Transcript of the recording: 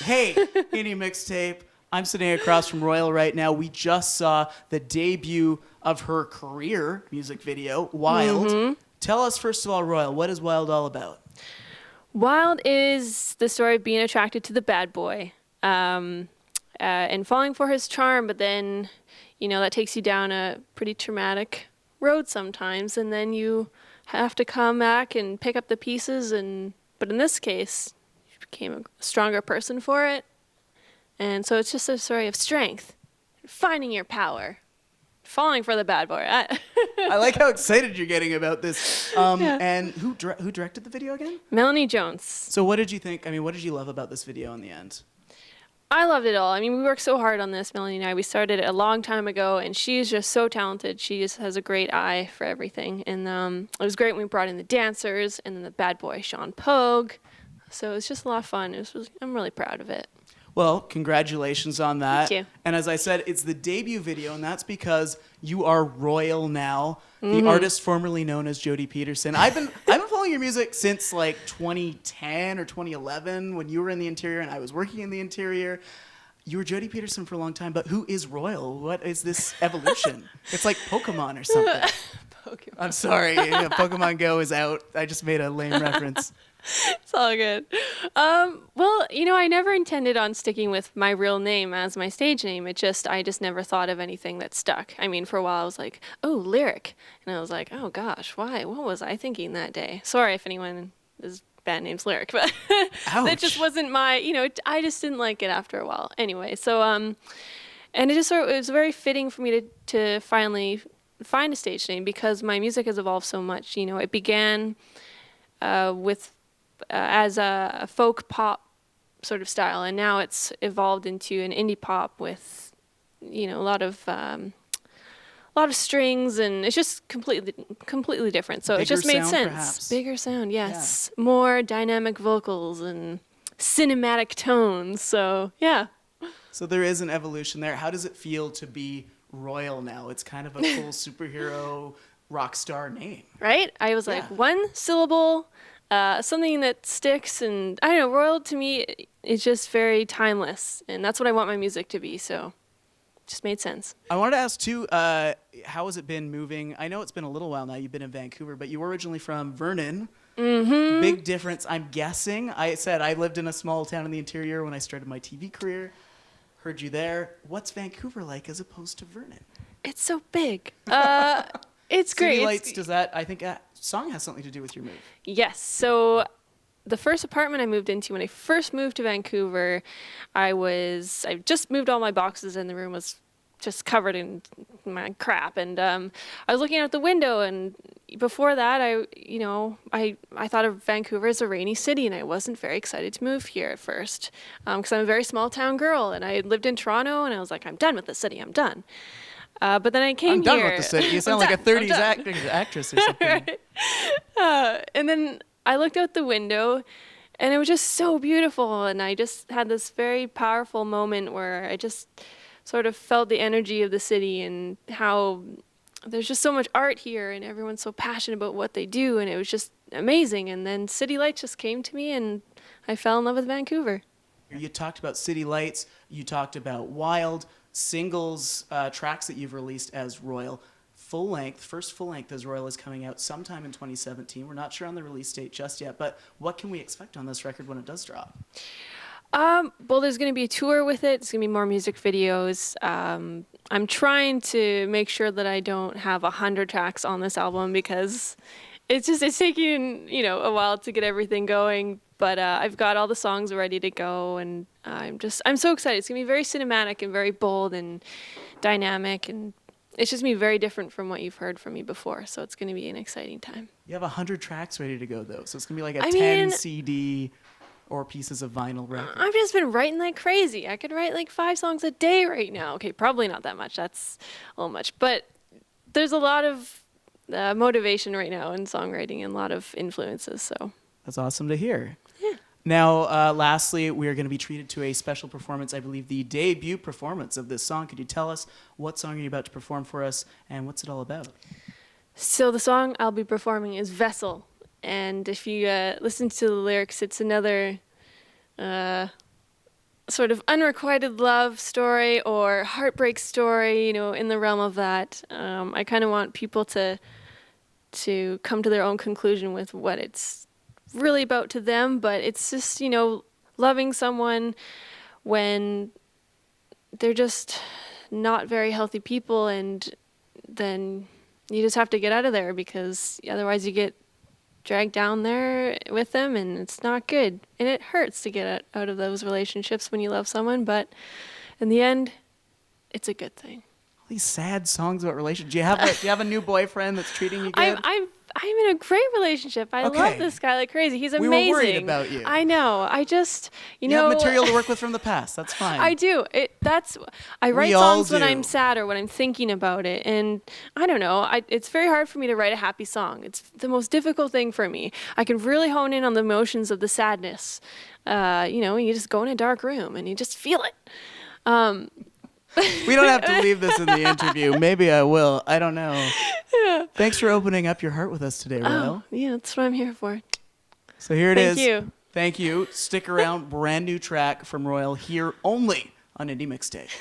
Hey, Indie Mixtape. I'm sitting across from Royal right now. We just saw the debut of her career music video, Wild. Tell us, first of all, Royal, what is Wild all about? Wild is the story of being attracted to the bad boy and falling for his charm, but then, that takes you down a pretty traumatic road sometimes, and then you have to come back and pick up the pieces, but in this case, you became a stronger person for it. And so it's just a story of strength, finding your power, falling for the bad boy. I like how excited you're getting about this. Yeah. And who directed the video again? Melanie Jones. So what did you think? I mean, what did you love about this video in the end? I loved it all. I mean, we worked so hard on this, Melanie and I. We started it a long time ago, and she's just so talented. She just has a great eye for everything. And it was great when we brought in the dancers and then the bad boy, Sean Pogue. So it was just a lot of fun. I'm really proud of it. Well, congratulations on that. Thank you. And as I said, it's the debut video, and that's because you are Royal now, the artist formerly known as Jodie Peterson. I've been following your music since like 2010 or 2011 when you were in the interior and I was working in the interior. You were Jodie Peterson for a long time, but who is Royal? What is this evolution? It's like Pokemon or something. Pokemon. I'm sorry, Pokemon Go is out. I just made a lame reference. It's all good. Well, I never intended on sticking with my real name as my stage name. I just never thought of anything that stuck. I mean, for a while I was like, oh, Lyric. And I was like, oh gosh, why? What was I thinking that day? Sorry if anyone is band name's Lyric, but that just wasn't my, I just didn't like it after a while. Anyway, so, and it was very fitting for me to finally find a stage name because my music has evolved so much. It began with as a folk pop sort of style, and now it's evolved into an indie pop with a lot of strings, and it's just completely different. So Bigger it just made sound, sense. perhaps. Bigger sound, yes. Yeah. More dynamic vocals and cinematic tones. So yeah. So there is an evolution there. How does it feel to be Royal now? It's kind of a cool superhero rock star name. Right? I was like, one syllable, something that sticks, and I don't know, Royal to me is just very timeless, and that's what I want my music to be, so it just made sense. I wanted to ask too, how has it been moving? I know it's been a little while now, you've been in Vancouver, but you were originally from Vernon. Mm-hmm. Big difference, I'm guessing. I said I lived in a small town in the interior when I started my TV career. Heard you there. What's Vancouver like as opposed to Vernon? It's so big. It's great. City Lights, does that, I think that song has something to do with your move. Yes. So the first apartment I moved into when I first moved to Vancouver, I just moved all my boxes and the room was just covered in my crap. And I was looking out the window, and before that, I thought of Vancouver as a rainy city, and I wasn't very excited to move here at first because I'm a very small town girl, and I lived in Toronto, and I was like, I'm done with the city. I'm done. But then I came here. I'm done with the city. You sound like a 30s actress or something. Right. And then I looked out the window, and it was just so beautiful. And I just had this very powerful moment where I just sort of felt the energy of the city and how there's just so much art here, and everyone's so passionate about what they do. And it was just amazing. And then City Lights just came to me, and I fell in love with Vancouver. You talked about City Lights. You talked about Wild. Singles, tracks that you've released as Royal. First full length as Royal is coming out sometime in 2017. We're not sure on the release date just yet, but what can we expect on this record when it does drop? Well, there's going to be a tour with it. There's going to be more music videos. I'm trying to make sure that I don't have 100 tracks on this album because it's taking, a while to get everything going. But I've got all the songs ready to go, and I'm so excited. It's going to be very cinematic and very bold and dynamic, and it's just going to be very different from what you've heard from me before. So it's going to be an exciting time. You have 100 tracks ready to go, though, so it's going to be like a 10 CD or pieces of vinyl record. I've just been writing like crazy. I could write like 5 songs a day right now. Okay, probably not that much. That's a little much. But there's a lot of motivation right now in songwriting and a lot of influences. So that's awesome to hear. Yeah. Now, lastly, we are going to be treated to a special performance, I believe the debut performance of this song. Could you tell us what song are you about to perform for us, and what's it all about? So the song I'll be performing is Vessel. And if you listen to the lyrics, it's another sort of unrequited love story or heartbreak story, in the realm of that. I kind of want people to come to their own conclusion with what it's really about to them, but it's just, loving someone when they're just not very healthy people, and then you just have to get out of there because otherwise you get dragged down there with them, and it's not good. And it hurts to get out of those relationships when you love someone, but in the end, it's a good thing. All these sad songs about relationships. Do you have a new boyfriend that's treating you good? I'm in a great relationship. I love this guy like crazy. He's amazing. We were worried about you. I know. I just, you have material to work with from the past. That's fine. I do. I write songs when I'm sad or when I'm thinking about it, and I don't know. It's very hard for me to write a happy song. It's the most difficult thing for me. I can really hone in on the emotions of the sadness. You just go in a dark room and you just feel it. We don't have to leave this in the interview. Maybe I will. I don't know. Yeah. Thanks for opening up your heart with us today, Royal. Yeah, that's what I'm here for. So here it is. Thank you. Thank you. Stick around. Brand new track from Royal here only on Indie Mixtape.